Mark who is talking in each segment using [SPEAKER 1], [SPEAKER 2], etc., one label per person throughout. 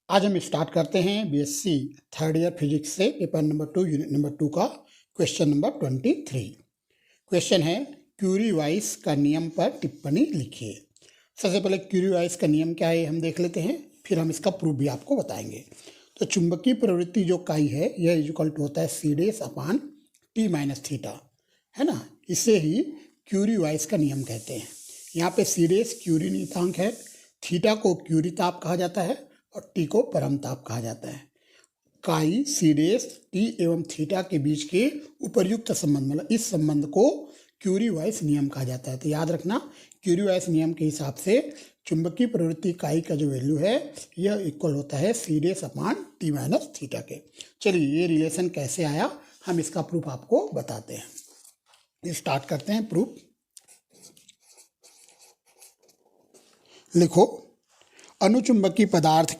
[SPEAKER 1] आज हम स्टार्ट करते हैं बीएससी थर्ड ईयर फिजिक्स से पेपर नंबर 2 यूनिट नंबर 2 का क्वेश्चन नंबर 23। क्वेश्चन है क्यूरी वाइस का नियम पर टिप्पणी लिखिए। सबसे पहले क्यूरी वाइस का नियम क्या है हम देख लेते हैं, फिर हम इसका प्रूफ भी आपको बताएंगे। तो चुंबकीय प्रवृत्ति जो काई है यह इक्वल टू होता है सी डेस अपान टी माइनस थीटा, है ना। इसे ही क्यूरी वाइस का नियम कहते हैं। यहाँ पे सी डेस क्यूरी नियतांक है, थीटा को क्यूरी ताप कहा जाता है और टी को परम ताप कहा जाता है। काई सी डेस टी एवं थीटा के बीच के उपर्युक्त संबंध, मतलब इस संबंध को क्यूरी वाइस नियम कहा जाता है। तो याद रखना, क्यूरी वाइस नियम के हिसाब से चुंबकीय प्रवृत्ति काई का जो वैल्यू है यह इक्वल होता है सी डेस अपान टी माइनस थीटा के। चलिए ये रिलेशन कैसे आया हम इसका प्रूफ आपको बताते हैं। स्टार्ट करते हैं प्रूफ। लिखो, अनुचुंबकीय पदार्थ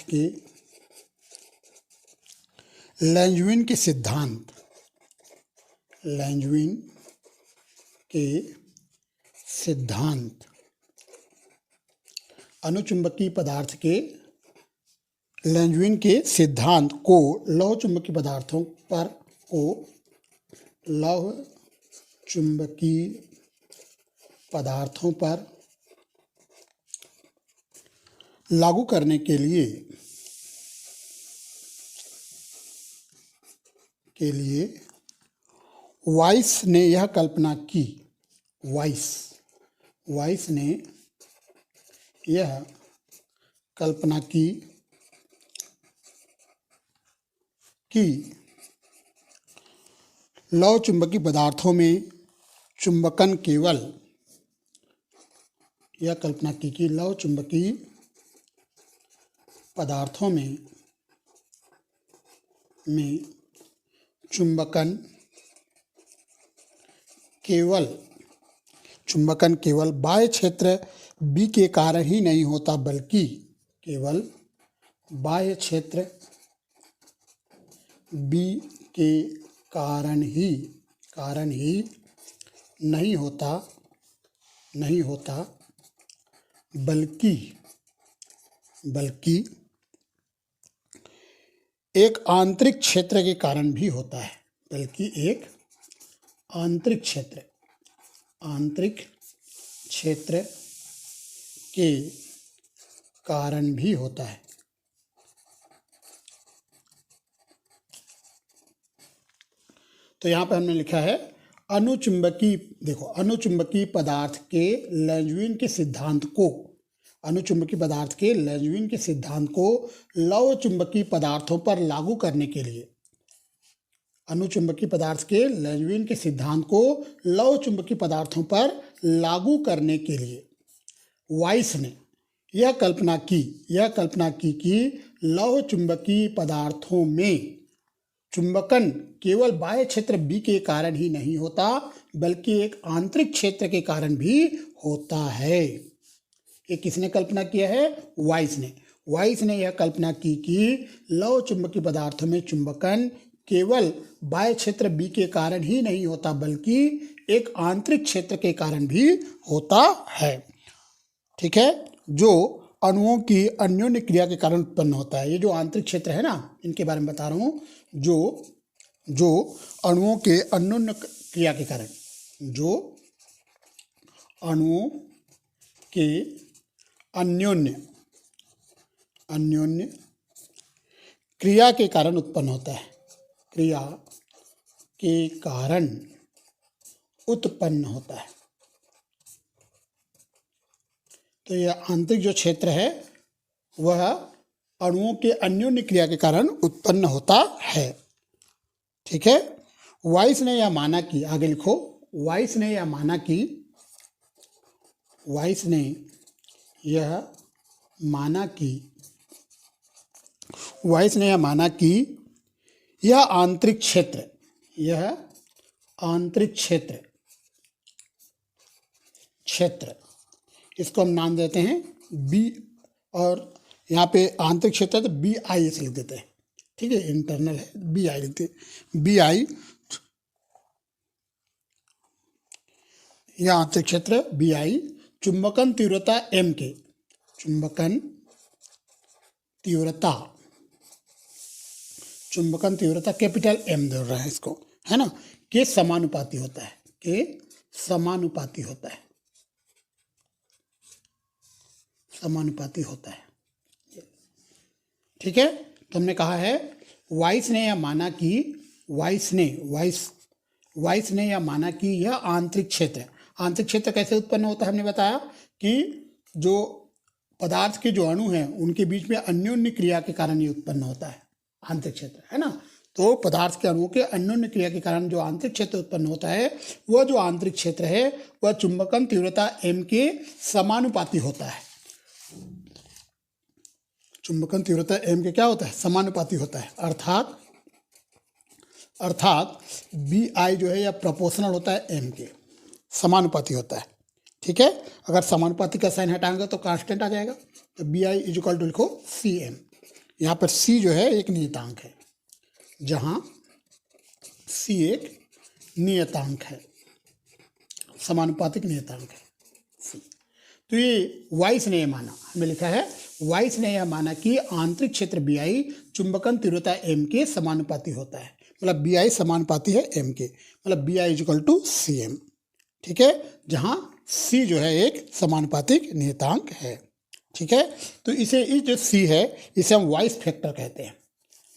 [SPEAKER 1] के लैंजविन के सिद्धांत अनुचुंबकीय पदार्थ के लैंजविन के सिद्धांत को लौह चुंबकीय पदार्थों पर लागू करने के लिए वाइस ने यह कल्पना की कि लौह चुंबकीय पदार्थों में चुंबकन केवल लौह चुंबकीय पदार्थों में चुंबकन केवल बाह्य क्षेत्र B के कारण ही नहीं होता, बल्कि केवल बाह्य क्षेत्र B के कारण ही नहीं होता बल्कि एक आंतरिक क्षेत्र के कारण भी होता है। आंतरिक क्षेत्र के कारण भी होता है। तो यहाँ पे हमने लिखा है अनुचुंबकीय पदार्थ के लैंजविन के सिद्धांत को लौह चुंबकीय पदार्थों पर लागू करने के लिए वाइस ने यह कल्पना की कि लौह चुंबकीय पदार्थों में चुंबकन केवल बाह्य क्षेत्र B के कारण ही नहीं होता, बल्कि एक आंतरिक क्षेत्र के कारण भी होता है। ये किसने कल्पना किया है? वाइस ने यह कल्पना की कि लौह चुंबकीय पदार्थों में चुंबकन केवल बाह्य क्षेत्र B के कारण ही नहीं होता, बल्कि एक आंतरिक क्षेत्र के कारण भी होता है। ठीक है, जो अणुओं की अन्योन्य क्रिया के कारण उत्पन्न होता है। ये जो आंतरिक क्षेत्र है ना, इनके बारे में बता रहा हूँ। जो अणुओं के अन्योन्य क्रिया के कारण, अन्योन्य क्रिया के कारण उत्पन्न होता है। तो यह आंतरिक जो क्षेत्र है वह अणुओं के अन्योन्य क्रिया के कारण उत्पन्न होता है। ठीक है, वाइस ने यह माना कि, आगे लिखो, वाइस ने यह माना कि यह आंतरिक क्षेत्र इसको हम नाम देते हैं B, और यहाँ पे आंतरिक क्षेत्र तो BI ऐसे लिख देते हैं। ठीक है, इंटरनल है, BI लिखते हैं, BI। यह आंतरिक क्षेत्र बी आई चुंबकन तीव्रता एम के, चुंबकन तीव्रता कैपिटल एम दे रहा है इसको, है ना, के समानुपाती होता है, के समानुपाती होता है, समानुपाती होता है। ठीक है, तो हमने कहा है वाइस ने यह माना कि वाइस ने यह माना कि यह आंतरिक क्षेत्र कैसे उत्पन्न होता है। हमने बताया कि जो पदार्थ के जो अणु हैं उनके बीच में अन्योन्य क्रिया के कारण ये उत्पन्न होता है आंतरिक क्षेत्र, है ना। तो पदार्थ के अणुओं के अन्योन्य क्रिया के कारण जो आंतरिक क्षेत्र उत्पन्न होता है, वह जो आंतरिक क्षेत्र है वह चुंबकन तीव्रता m के समानुपाती होता है। चुंबकन तीव्रता m के क्या होता है, समानुपाती होता है। अर्थात बी आई जो है यह प्रोपोर्शनल होता है m के, समानुपाती होता है। ठीक है, अगर समानुपाती का साइन हटाएंगे तो कांस्टेंट आ जाएगा। तो B I is equal to लिखो सी एम। यहाँ पर सी जो है एक नियतांक है, जहाँ सी एक नियतांक है, समानुपातिक नियतांक है सी। तो ये वाइस ने यह माना, हमें लिखा है वाइस ने यह माना कि आंतरिक क्षेत्र बी आई चुंबकन तीव्रता एम के समानुपाती होता है। मतलब बी आई समानुपाती है एम के, मतलब B I is equal to C M. ठीक है, जहाँ सी जो है एक समानुपातिक नियतांक है। ठीक है, तो इसे इस जो सी है इसे हम वाइस फैक्टर कहते हैं।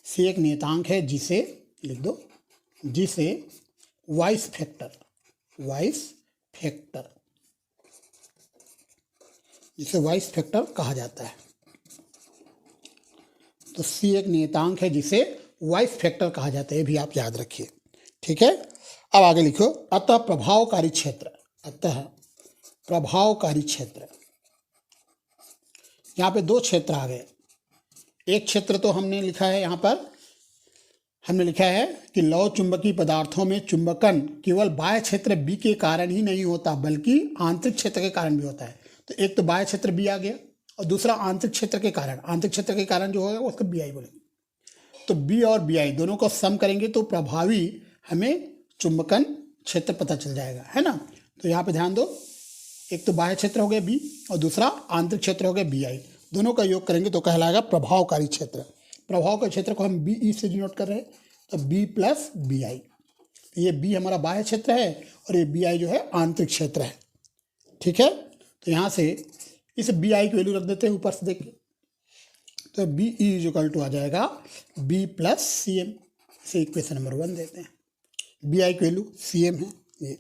[SPEAKER 1] सी एक नियतांक है जिसे लिख दो, जिसे वाइस फैक्टर कहा जाता है। तो सी एक नियतांक है जिसे वाइस फैक्टर कहा जाता है, ये भी आप याद रखिए। ठीक है, अब आगे लिखो अतः प्रभावकारी क्षेत्र। यहाँ पे दो क्षेत्र आ गए। एक क्षेत्र तो हमने लिखा है, यहाँ पर हमने लिखा है कि लौह चुंबकीय पदार्थों में चुंबकन केवल बाह्य क्षेत्र बी के कारण ही नहीं होता बल्कि आंतरिक क्षेत्र के कारण भी होता है। तो एक तो बाह्य क्षेत्र बी आ गया और दूसरा आंतरिक क्षेत्र के कारण। आंतरिक क्षेत्र के कारण जो होगा उसको बी आई बोलेंगे। तो बी और बी आई दोनों को सम करेंगे तो प्रभावी हमें चुंबकन क्षेत्र पता चल जाएगा, है ना। तो यहाँ पे ध्यान दो, एक तो बाह्य क्षेत्र हो गया बी और दूसरा आंतरिक क्षेत्र हो गया बी आई। दोनों का योग करेंगे तो कहलाएगा प्रभावकारी क्षेत्र। प्रभाव का क्षेत्र को हम बी ई से डिनोट कर रहे हैं, तो बी प्लस बी आई। ये बी हमारा बाह्य क्षेत्र है और ये बी आई जो है आंतरिक क्षेत्र है। ठीक है, तो यहाँ से इस बी आई की वैल्यू रख देते हैं ऊपर से देख के। तो B E is equal to आ जाएगा बी प्लस सी एम। इसे इक्वेशन नंबर 1 देते हैं। बी आई की वैल्यू सी एम है, ये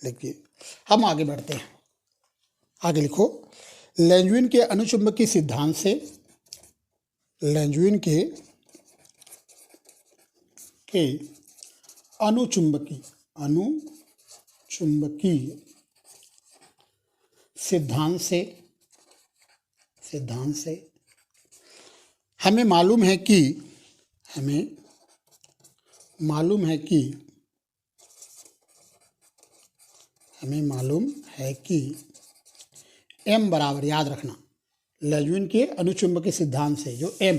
[SPEAKER 1] लिखिए। हम आगे बढ़ते हैं। आगे लिखो लेंजुइन के अनुचुंबकीय सिद्धांत से, लेंजुइन के अनुचुंबकीय सिद्धांत से हमें मालूम है कि m बराबर, याद रखना, लेंजुइन के अनुचुंबकीय सिद्धांत से जो m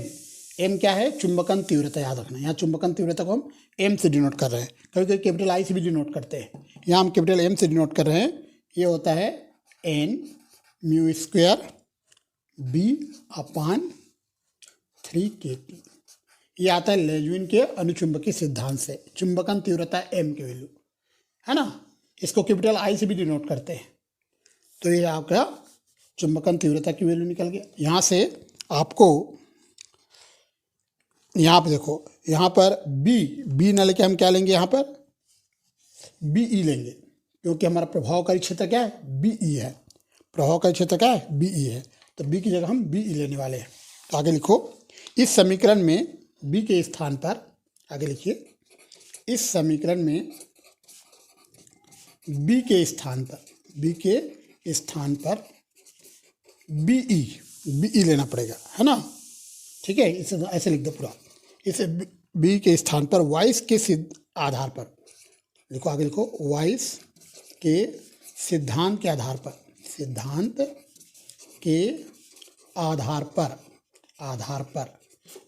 [SPEAKER 1] क्या है, चुंबकन तीव्रता, याद रखना। यहाँ चुंबकन तीव्रता को हम m से डिनोट कर रहे हैं, कभी कभी कैपिटल I से भी डिनोट करते हैं। यहाँ हम कैपिटल M से डिनोट कर रहे हैं। ये होता है n mu square b upon 3kT। ये आता है लेंजुइन के अनुचुंबकीय सिद्धांत से, चुंबकन तीव्रता m की वैल्यू, है ना। इसको कैपिटल I से भी डिनोट करते हैं। तो ये आपका चुंबकन तीव्रता की वैल्यू निकल गया। यहाँ से आपको, यहाँ पर देखो, यहाँ पर बी न लेके हम क्या लेंगे, यहाँ पर बी ई लेंगे, क्योंकि हमारा प्रभावकारी क्षेत्र क्या है, बी ई है। प्रभावकारी क्षेत्र क्या है, बी ई है। तो बी की जगह हम बी ई लेने वाले हैं। तो आगे लिखो, इस समीकरण में बी के स्थान पर, आगे लिखिए, इस समीकरण में बी के स्थान पर बी ई लेना पड़ेगा, है ना। ठीक है, इसे ऐसे लिख दो पूरा। इसे बी के स्थान पर वाइस के आधार पर लिखो। आगे लिखो, वाइस के सिद्धांत के आधार पर,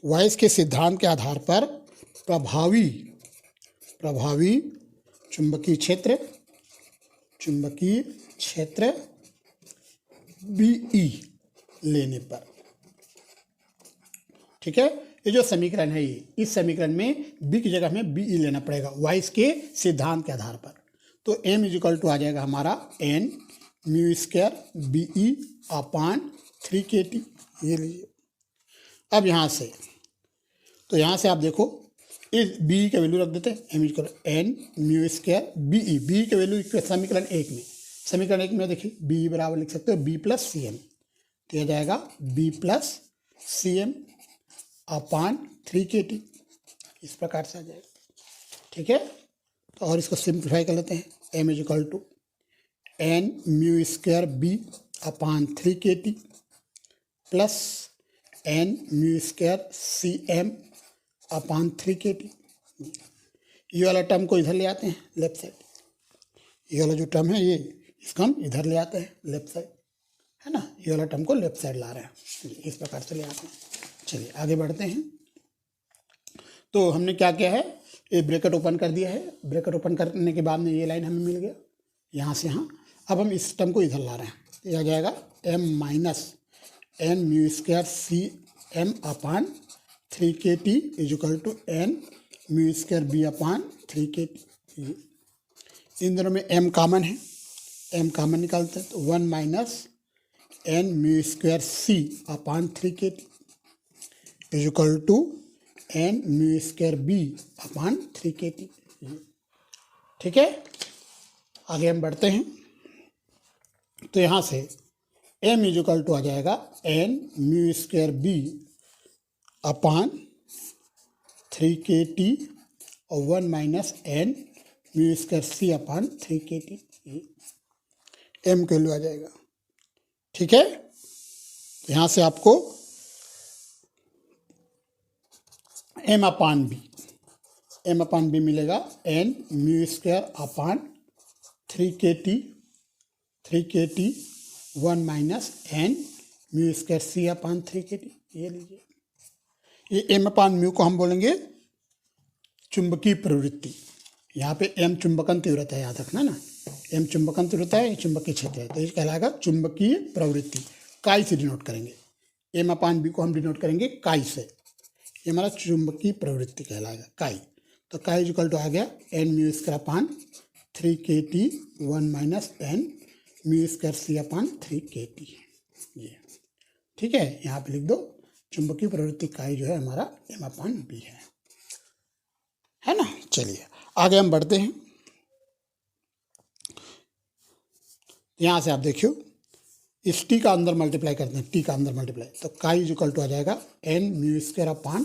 [SPEAKER 1] वाइस के सिद्धांत के आधार पर प्रभावी चुंबकीय चुंबकीय क्षेत्र BE लेने पर। ठीक है, ये जो समीकरण है ये, इस समीकरण में B की जगह हमें BE लेना पड़ेगा वाइस के सिद्धांत के आधार पर। तो M इजिकल टू आ जाएगा हमारा N mu square BE upon 3kT। ये लीजिए। अब यहाँ से, तो यहाँ से आप देखो इस BE का वैल्यू रख देते हैं, M is equal N mu square BE का वैल्यू समीकरण 1 में, समीकरण 1 में देखिए BE बराबर लिख सकते हो B प्लस CM। तो यह जाएगा B plus CM upon 3kT, इस प्रकार से आ जाएगा। ठीक है, तो और इसको सिंप्लीफाई कर लेते हैं। M is equal to N mu square B upon 3kT plus N mu square CM upon 3kT। ये वाला टर्म को इधर ले आते हैं लेफ्ट साइड, ये वाला जो टर्म है ये, इसको हम इधर ले आते हैं लेफ्ट साइड, है ना। ये वाला टर्म को लेफ्ट साइड ला रहे हैं, इस प्रकार से ले आते हैं। चलिए आगे बढ़ते हैं। तो हमने क्या किया है, ये ब्रैकेट ओपन कर दिया है। ब्रैकेट ओपन करने के बाद में ये लाइन हमें मिल गया यहाँ से यहाँ। अब हम इस टर्म को इधर ला रहे हैं, यह आ जाएगा M minus N mu square CM upon 3kT is equal to N mu square B upon 3kT। इन दोनों में M कॉमन है, M कॉमन निकालते हैं तो 1 minus N mu square C upon 3kT is equal to N mu square B upon 3kT। ठीक है, आगे हम बढ़ते हैं। तो यहाँ से M इजिकल टू आ जाएगा N mu square B upon 3kT और 1 minus N mu square C upon 3kT। M के लिए आ जाएगा। ठीक है, यहाँ से आपको M अपान B मिलेगा N mu square upon 3kT 1 minus N mu square C upon 3kT। ये लीजिए, ये M अपान म्यू को हम बोलेंगे चुंबकीय प्रवृत्ति। यहाँ पे M चुंबकन तीव्रता है, याद रखना ना, M चुंबकन तीव्रता है, ये चुंबकीय क्षेत्र है, तो ये कहलाएगा चुंबकीय प्रवृत्ति। काई से डिनोट करेंगे, M अपान B को हम डिनोट करेंगे काई से, ये हमारा चुंबकीय प्रवृत्ति कहलाएगा काई। तो काई इक्वल टू आ गया N mu square upon 3kT 1 minus N mu square C upon 3kT। ये ठीक है, यहाँ पे लिख दो चुंबकीय प्रवृत्ति काई जो है हमारा M अपान B है ना। चलिए आगे हम बढ़ते हैं। यहाँ से आप देखियो इस टी का अंदर मल्टीप्लाई करते हैं, टी का अंदर मल्टीप्लाई, तो काई इक्वल टू आ जाएगा N mu square upon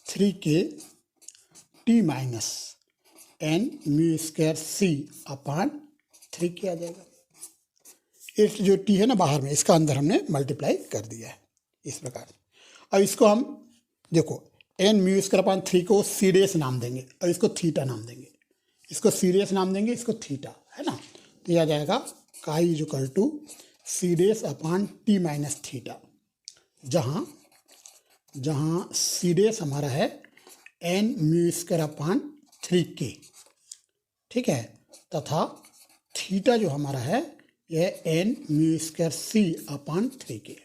[SPEAKER 1] 3kT minus N mu square C अपान 3k आ जाएगा। इस जो टी है ना बाहर में, इसका अंदर हमने मल्टीप्लाई कर दिया है इस प्रकार। अब इसको हम देखो N म्यू स्क्वायर अपान 3 को सी डेस नाम देंगे और इसको थीटा नाम देंगे, इसको सी डेस नाम देंगे, इसको थीटा, है ना। तो यह आ जाएगा काई इक्वल टू सी डेस अपान टी माइनस थीटा, जहाँ सी डेस हमारा है N mu square upon 3k, ठीक है, तथा थीटा जो हमारा है यह N म्यू स्क्वायर C अपान 3k,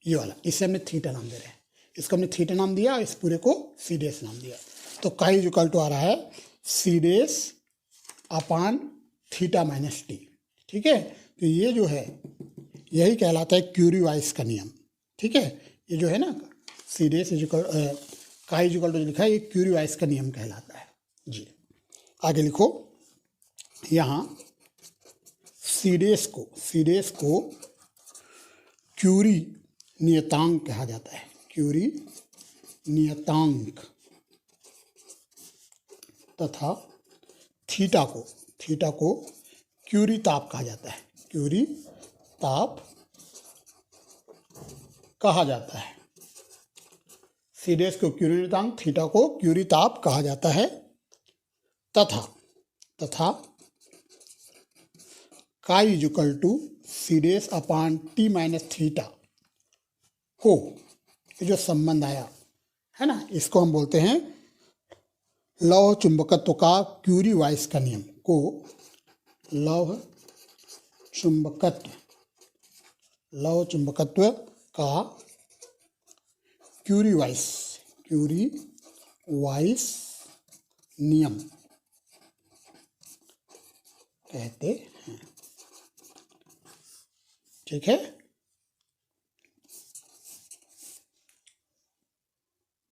[SPEAKER 1] ये वाला, इसे हमने थीटा नाम दे रहे हैं, इसको हमने थीटा नाम दिया, इस पूरे को सी डेस नाम दिया। तो काई इक्वल टू आ रहा है सी डेस अपान थीटा माइनस टी। ठीक है, तो ये जो है यही कहलाता है क्यूरी वाइस का नियम। ठीक है, ये जो है ना सी डेस काई इक्वल टू जो लिखा है ये क्यूरी वाइस का नियम कहलाता है जी। आगे लिखो, यहाँ सी डेस को क्यूरी नियतांक कहा जाता है, क्यूरी नियतांक, तथा थीटा को क्यूरी ताप कहा जाता है, क्यूरी ताप कहा जाता है। सी डेस को क्यूरी नियतांक, थीटा को क्यूरी ताप कहा जाता है, तथा काई इक्वल टू सी डेस अपान टी माइनस थीटा को, ये जो संबंध आया है ना, इसको हम बोलते हैं लौह चुंबकत्व का क्यूरी वाइस का नियम को लौह चुंबकत्व, लव चुंबकत्व का क्यूरी-वाइस नियम कहते हैं। ठीक है।